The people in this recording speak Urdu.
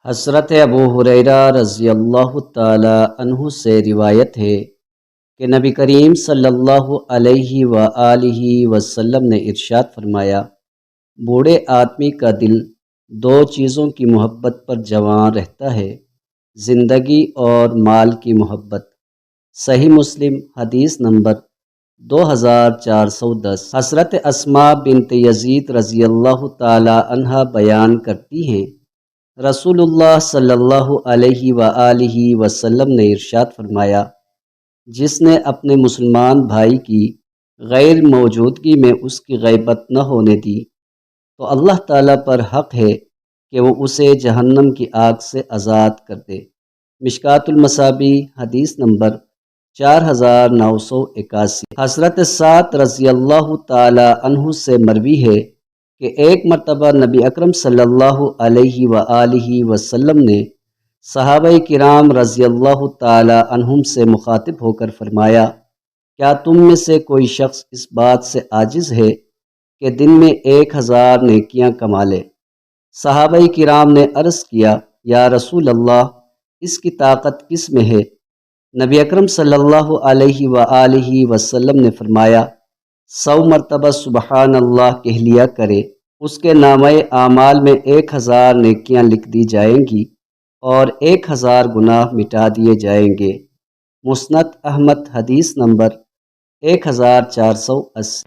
حضرت ابو ہریرہ رضی اللہ تعالی عنہ سے روایت ہے کہ نبی کریم صلی اللہ علیہ وآلہ وسلم نے ارشاد فرمایا، بوڑھے آدمی کا دل دو چیزوں کی محبت پر جوان رہتا ہے، زندگی اور مال کی محبت۔ صحیح مسلم حدیث نمبر 2410۔ حضرت اسماء بنت یزید رضی اللہ تعالی عنہ بیان کرتی ہیں، رسول اللہ صلی اللہ علیہ وآلہ وسلم نے ارشاد فرمایا، جس نے اپنے مسلمان بھائی کی غیر موجودگی میں اس کی غیبت نہ ہونے دی تو اللہ تعالیٰ پر حق ہے کہ وہ اسے جہنم کی آگ سے آزاد کر دے۔ مشکوٰۃ المصابیح حدیث نمبر 4981۔ حضرت سعد رضی اللہ تعالی عنہ سے مروی ہے کہ ایک مرتبہ نبی اکرم صلی اللہ علیہ وآلہ وسلم نے صحابہ کرام رضی اللہ تعالی عنہم سے مخاطب ہو کر فرمایا، کیا تم میں سے کوئی شخص اس بات سے عاجز ہے کہ دن میں 1000 نیکیاں کما لے؟ صحابہ کرام نے عرض کیا، یا رسول اللہ، اس کی طاقت کس میں ہے؟ نبی اکرم صلی اللہ علیہ وآلہ وسلم نے فرمایا، 100 مرتبہ سبحان اللہ کہہ لیا کرے، اس کے نامہ اعمال میں 1000 نیکیاں لکھ دی جائیں گی اور 1000 گناہ مٹا دیے جائیں گے۔ مسند احمد حدیث نمبر 1480۔